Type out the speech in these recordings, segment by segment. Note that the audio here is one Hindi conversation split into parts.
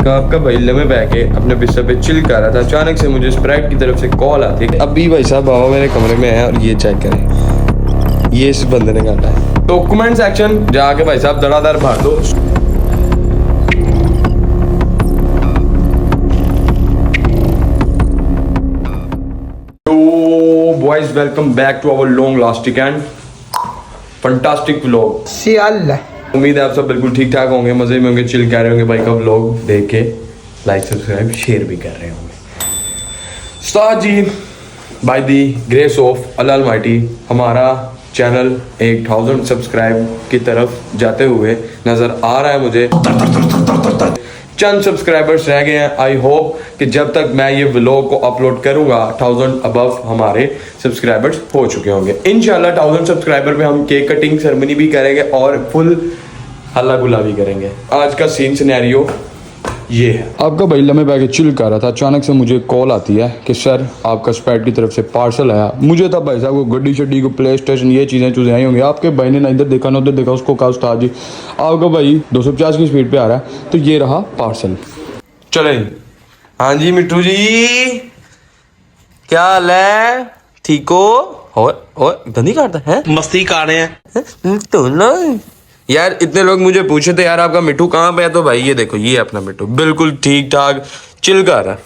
आपका भाई लम्हे बह के अपने बिस्तर पे चिल कर रहा था, अचानक से मुझे स्प्राइट की तरफ से कॉल आती है। अभी भाई साहब बाबा मेरे कमरे में है और ये चेक करें, ये इस बंदे ने काटा है। तो कमेंट सेक्शन जाके भाई साहब धड़ाधड़ भर दो। Boys welcome back to our long lasting and fantastic vlog. उम्मीद है आप सब बिल्कुल ठीक ठाक होंगे, मजे में होंगे, चिल कर रहे होंगे। भाई का व्लॉग देख के लाइक सब्सक्राइब शेयर भी कर रहे होंगे। उस्ताद जी by the grace of Allah almighty हमारा चैनल 1000 सब्सक्राइब की तरफ जाते हुए नजर आ रहा है मुझे। चंद सब्सक्राइबर्स रह गए हैं। आई होप कि जब तक मैं ये व्लॉग को अपलोड करूंगा 1000 अबव हमारे सब्सक्राइबर्स हो चुके होंगे। इंशाल्लाह 1000 सब्सक्राइबर पे हम केक कटिंग सेरेमनी भी करेंगे और फुल हल्ला गुल्ला भी करेंगे। आज का सीन सिनेरियो ये है। आपका भाई लम्हे बैग चिल कर रहा था, अचानक से मुझे कॉल आती है कि सर आपका स्पैट की तरफ से पार्सल आया। मुझे था भाई साहब को गड्डी शड्डी को प्ले स्टेशन ये चीज़ें आई होंगी। आपके भाई ने ना इधर देखा ना उधर देखा, उसको कहा उस्ताद जी आपका भाई 250 की स्पीड पे आ रहा है, तो ये रहा पार्सल। चले हाँ जी मिट्टू जी क्या हाल है, ठीक हो? और गंदी काटता है, मस्ती कर रहे हैं तो ना यार। इतने लोग मुझे पूछे थे यार आपका मिट्टू कहाँ पे है, तो भाई ये देखो ये अपना मिट्टू बिल्कुल ठीक ठाक चिल कर रहा है।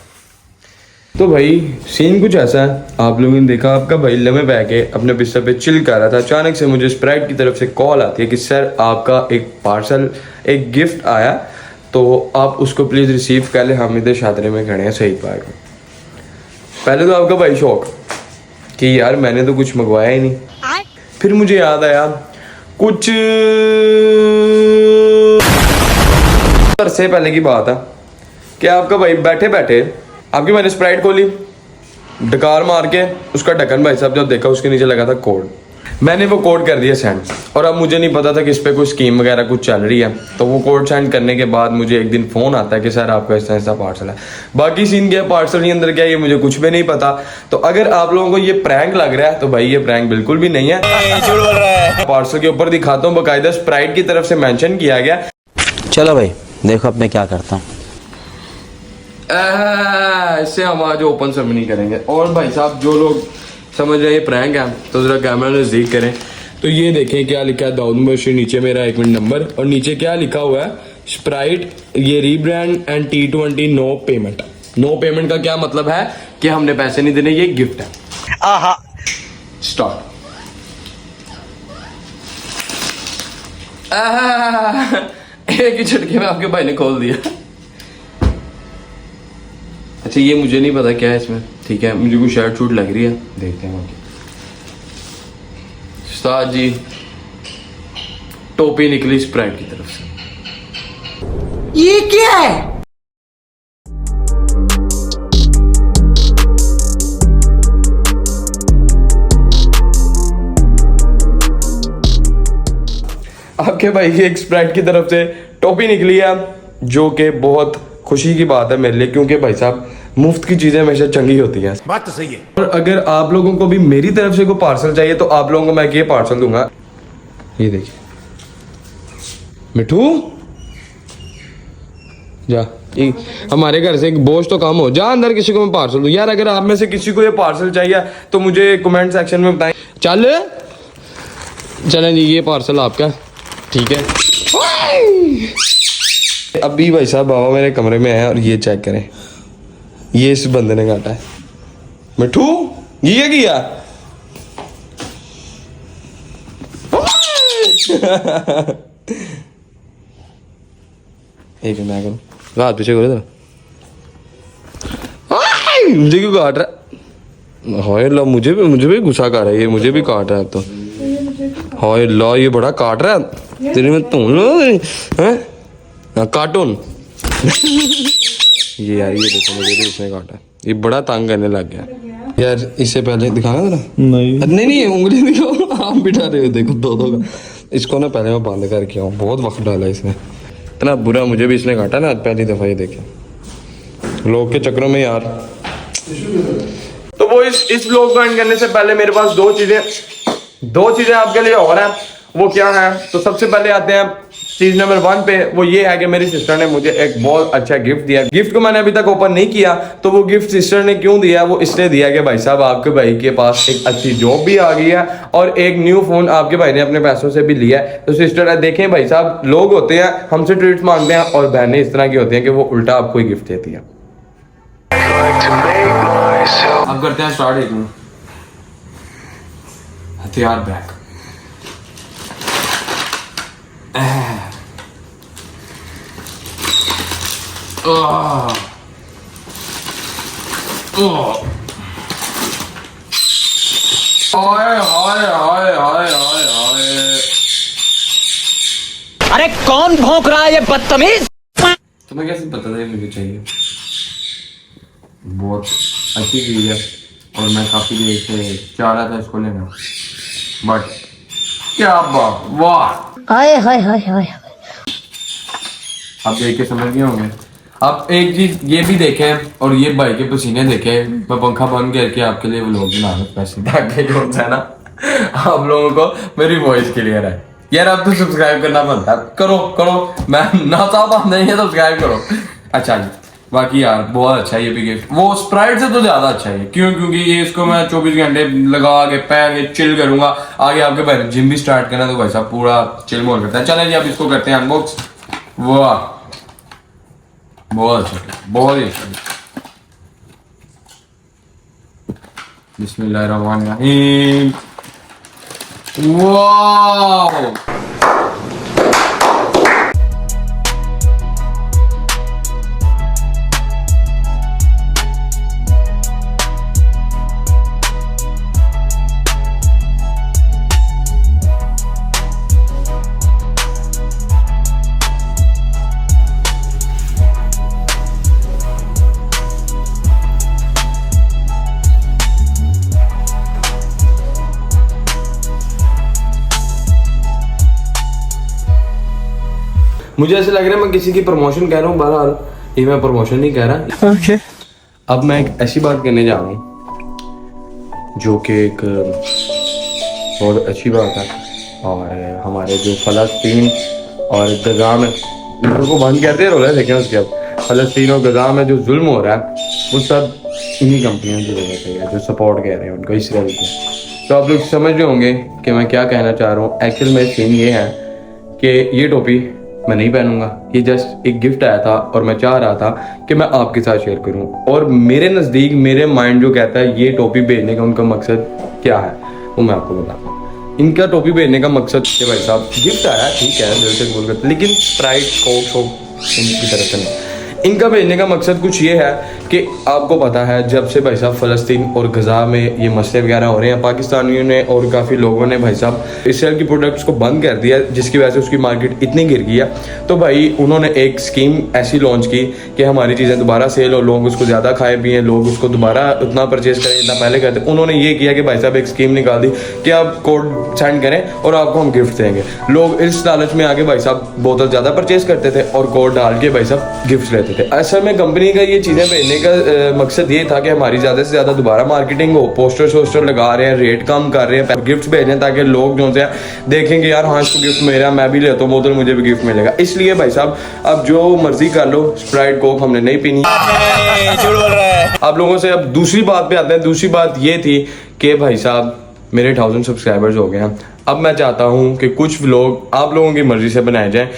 तो भाई सीन कुछ ऐसा है, आप लोगों ने देखा आपका भाई लम्हे बह के अपने बिस्तर पे चिल कर रहा था, अचानक से मुझे स्प्राइट की तरफ से कॉल आती है कि सर आपका एक पार्सल एक गिफ्ट आया, तो आप उसको प्लीज़ रिसीव कर ले, हम इधर शादरे में खड़े हैं शहीद पार्क में। पहले तो आपका भाई शौक कि यार मैंने तो कुछ मंगवाया ही नहीं। फिर मुझे याद आया कुछ अरसे पहले की बात है कि आपका भाई बैठे बैठे आपकी मैंने स्प्राइट खोली, डकार मार के उसका ढक्कन भाई साहब जब देखा उसके नीचे लगा था कोड। मैंने वो कोड कर दिया सेंड, और अब मुझे नहीं पता था कि इस पे कोई स्कीम वगैरह कुछ चल रही है। तो वो कोड सेंड करने के बाद मुझे एक दिन फोन आता है कि सर आपका ऐसा ऐसा पार्सल है। बाकी सीन क्या पार्सल के अंदर क्या ये मुझे कुछ भी नहीं पता। तो अगर आप लोगों को ये प्रैंक लग रहा है तो भाई ये प्रैंक बिल्कुल भी नहीं है। झूठ बोल रहा है। पार्सल के ऊपर दिखाता हूँ, बाकायदा स्प्राइट की तरफ से मेंशन किया गया। चलो भाई देखो अब मैं क्या करता हूँ। इससे हम आज ओपन सेरेमनी करेंगे। और भाई साहब जो लोग समझ रहे हैं ये प्रैंक है तो जरा कैमरा नजदीक करें। तो ये देखें क्या लिखा है, दाऊद बशीर नीचे मेरा 1 मिनट नंबर, और नीचे क्या लिखा हुआ है स्प्राइट ये rebrand and T20 no payment. No payment का क्या मतलब है कि हमने पैसे नहीं देने, ये गिफ्ट है। आहा स्टार्ट। एक ही झटके में आपके भाई ने खोल दिया। अच्छा ये मुझे नहीं पता क्या है इसमें, ठीक है मुझे कोई शर्ट शूट लग रही है, देखते हैं बाकी। उस्ताद जी टोपी निकली स्प्राइट की तरफ से। ये क्या है? आपके भाई की एक स्प्राइट की तरफ से टोपी निकली है, जो कि बहुत खुशी की बात है मेरे लिए, क्योंकि भाई साहब मुफ्त की चीजें हमेशा चंगी होती हैं। बात तो सही है। और अगर आप लोगों को भी मेरी तरफ से कोई पार्सल चाहिए तो आप लोगों को मैं ये पार्सल दूंगा। ये देखिए मिठू जा, हमारे घर से एक बोझ तो कम हो जा, अंदर किसी को मैं पार्सल दूं। यार अगर आप में से किसी को ये पार्सल चाहिए तो मुझे कमेंट सेक्शन में बताएं। चलें जी ये पार्सल आपका, ठीक है। अभी भाई साहब बाबा मेरे कमरे में है और ये चेक करें, ये इस बंदे ने काटा है। मिठू ये किया एक मैं करूं हाथ पीछे करो मुझे क्यों काट रहा है? हाय ला मुझे भी गुस्सा कर रहा है, ये मुझे भी काट रहा है। तो हाय ला ये बड़ा काट रहा है तेरे में तो कार्टून। ये यार ये देखो मुझे भी इसने काटा, ये बड़ा तंग करने लग गया यार। इससे पहले दिखाना जरा। नहीं उंगली दिखाओ, आप बिठा रहे हो देखो दो का। इसको ना पहले मैं बंद करके आऊँ, बहुत वक्त डाला इसने, इतना बुरा मुझे भी इसने काटा ना आज पहली दफा। ये देखे लोग के चक्रों में यार। तो वो इस ब्लॉग को एंड करने से पहले मेरे पास दो चीजें आपके लिए और हैं। वो क्या है, तो सबसे पहले आते हैं चीज नंबर 1 पे। वो ये है कि मेरी सिस्टर ने मुझे एक बहुत अच्छा गिफ्ट दिया। गिफ्ट को मैंने अभी तक ओपन नहीं किया, तो वो गिफ्ट सिस्टर ने क्यों दिया, वो इसलिए दिया कि भाई साहब आपके भाई के पास एक अच्छी जॉब भी आ गई है और एक न्यू फोन आपके भाई ने अपने पैसों से भी लिया है। तो सिस्टर देखें भाई साहब, लोग होते हैं हमसे ट्रीट्स मांगते हैं और बहनें इस तरह की होती हैं कि वो उल्टा आपको ही गिफ्ट देती है। अब करते हैं स्टार्ट। एक मिनट, हथियार बैक। अरे कौन भौंक रहा है ये बदतमीज? तुम्हें कैसे पता था ये मुझे चाहिए? बहुत अच्छी चीज है और मैं काफी देर से चाह रहा था इसको लेना, बट क्या बात, वाह। हाय हाय हाय हाय। आप देख के समझ गए होंगे। आप एक चीज ये भी देखें और ये भाई के पसीने देखें। मैं पंखा बंद करके आपके लिए व्लॉग बना रहा हूं, पैसे ताकि जो है ना आप लोगों को मेरी वॉइस क्लियर है। यार आप तो सब्सक्राइब करना बनता है, करो करो, मैं ना चाहता नहीं है, सब्सक्राइब करो। अच्छा जी, बाकी यार बहुत अच्छा है ये भी गिफ्ट। वो स्प्राइट से तो ज्यादा अच्छा है। क्यों? क्योंकि ये इसको मैं 24 घंटे लगा के पहन के चिल करूंगा। आगे आपके भाई जिम भी स्टार्ट करना तो भाई साहब पूरा चिल मोड करता है। चलें जी, अब इसको करते हैं अनबॉक्स। वाह, बहुत अच्छा, बहुत ही अच्छा। बिस्मिल्लाहिर्रहमानिर्रहीम। वाह, मुझे ऐसे लग रहा है मैं किसी की प्रमोशन कह रहा हूँ। बहरहाल ये मैं प्रमोशन नहीं कह रहा। ओके। अब मैं एक ऐसी बात करने जा रहा हूँ जो कि एक बहुत अच्छी बात है। और हमारे जो फ़लस्तीन और गज़ा में, को बंद करते रहो लेकिन उसके अब फ़लस्तीन और गज़ा में जो जुल्म हो रहा है वो सब इन्हीं कंपनियों की वजह से है जो सपोर्ट कर रहे हैं उनको, इसराइल को। तो आप लोग समझ रहे होंगे कि मैं क्या कहना चाह रहा हूँ। एक्चुअल में सीन ये है कि ये टोपी मैं नहीं पहनूंगा। ये जस्ट एक गिफ्ट आया था और मैं चाह रहा था कि मैं आपके साथ शेयर करूं। और मेरे नज़दीक मेरे माइंड जो कहता है ये टोपी भेजने का उनका मकसद क्या है वो मैं आपको बताता हूँ। इनका टोपी भेजने का मकसद कि भाई साहब गिफ्ट आया, ठीक है, दिल से बोल करते, लेकिन स्प्राइट कोक शोक इनकी तरफ से नहीं। इनका भेजने का मकसद कुछ ये है कि आपको पता है जब से भाई साहब फ़लस्तीन और गज़ा में ये मसले वगैरह हो रहे हैं, पाकिस्तानियों ने और काफ़ी लोगों ने भाई साहब इसराइल की प्रोडक्ट्स को बंद कर दिया, जिसकी वजह से उसकी मार्केट इतनी गिर गई है। तो भाई उन्होंने एक स्कीम ऐसी लॉन्च की कि हमारी चीज़ें दोबारा सेल हो, लोग उसको ज़्यादा खाए पिए, लोग उसको दोबारा उतना परचेज करें जितना पहले करते। उन्होंने ये किया कि भाई साहब एक स्कीम निकाल दी कि आप कोड सेंड करें और आपको हम गिफ्ट देंगे। लोग इस लालच में आके भाई साहब बोतल ज़्यादा परचेज करते थे और कोड डाल के भाई साहब गिफ्ट लेते थे। असल में कंपनी का ये चीज़ें भेजने का मकसद ये था कि हमारी ज़्यादा से ज़्यादा दोबारा मार्केटिंग हो, पोस्टर शोस्टर लगा रहे हैं, रेट कम कर रहे हैं, गिफ्ट भेजें ताकि लोग जो है देखेंगे यार हाँ इसको गिफ्ट मिल रहा है, मैं भी लेता हूँ बोतल, मुझे भी गिफ्ट मिलेगा। इसलिए भाई साहब अब जो मर्जी कर लो, स्प्राइट कोक हमने नहीं पीनी। आप लोगों से अब दूसरी बात पे आते हैं। दूसरी बात ये थी कि भाई साहब मेरे 1000 सब्सक्राइबर्स हो गए हैं। अब मैं चाहता हूँ कि कुछ व्लॉग आप लोगों की मर्जी से बनाए जाएं।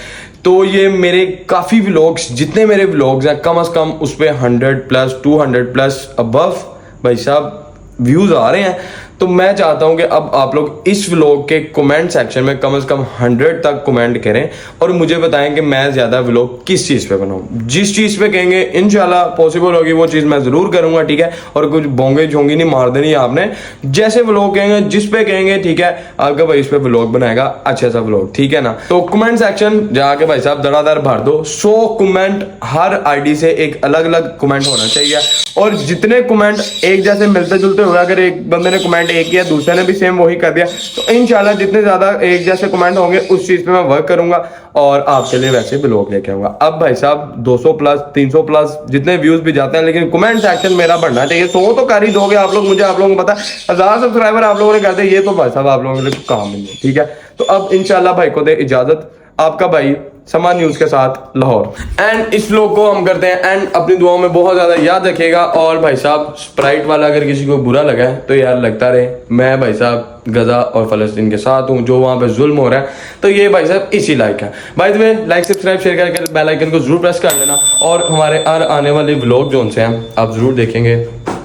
तो ये मेरे काफ़ी व्लॉग्स, जितने मेरे व्लॉग्स हैं कम से कम उस पर 100+, 200+ अबव भाई साहब व्यूज़ आ रहे हैं। तो मैं चाहता हूं कि अब आप लोग इस व्लॉग के कमेंट सेक्शन में कम से कम 100 तक कमेंट करें और मुझे बताएं कि मैं ज़्यादा व्लॉग किस चीज़ पे बनाऊं। जिस चीज़ पे कहेंगे इंशाल्लाह पॉसिबल होगी वो चीज़ मैं ज़रूर करूंगा, ठीक है। और कुछ बोंगे झोंगी नहीं मार देनी आपने। जैसे व्लॉग कहेंगे, जिस पे कहेंगे, ठीक है, आपका भाई इस पे व्लॉग बनाएगा अच्छा सा व्लॉग, ठीक है ना। तो कमेंट सेक्शन जाके भाई साहब धड़ाधड़ भर दो। 100 कमेंट हर आईडी से एक अलग अलग कमेंट होना चाहिए और जितने कमेंट एक जैसे मिलते जुलते हुए अगर एक बंदे ने कमेंट कमेंट एक किया, दूसरे ने भी सेम वही कर दिया। तो इंशाल्लाह जितने ज्यादा एक जैसे कमेंट होंगे उस चीज पे मैं वर्क करूंगा और आपके लिए वैसे ब्लॉग लेके आऊंगा। अब भाई साहब 200 प्लस 300 प्लस जितने व्यूज भी जाते हैं, लेकिन कमेंट सेक्शन मेरा बढ़ना चाहिए। 100 तो कर ही दोगे आप लोग, मुझे आप लोगों को पता है 1000 सब्सक्राइबर आप लोगों ने कर दिया, ये तो भाई साहब आप लोगों के लिए काम नहीं है, ठीक है। तो अब इंशाल्लाह भाई को दे इजाजत, आपका भाई समा न्यूज के साथ लाहौर। एंड इस व्लॉग को हम करते हैं एंड अपनी दुआओं में बहुत ज्यादा याद रखिएगा। और भाई साहब स्प्राइट वाला अगर किसी को बुरा लगा है तो यार लगता रहे, मैं भाई साहब गजा और फलस्तीन के साथ हूँ, जो वहां पे जुल्म हो रहा है तो ये भाई साहब इसी लाइक है। By the way like subscribe share करके बेल आइकन को जरूर प्रेस कर लेना और हमारे हर आने वाले व्लॉग जो उनसे हैं आप जरूर देखेंगे,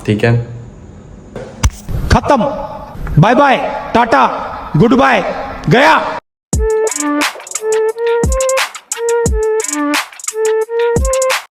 ठीक है। खत्म, bye bye, tata, goodbye, गया।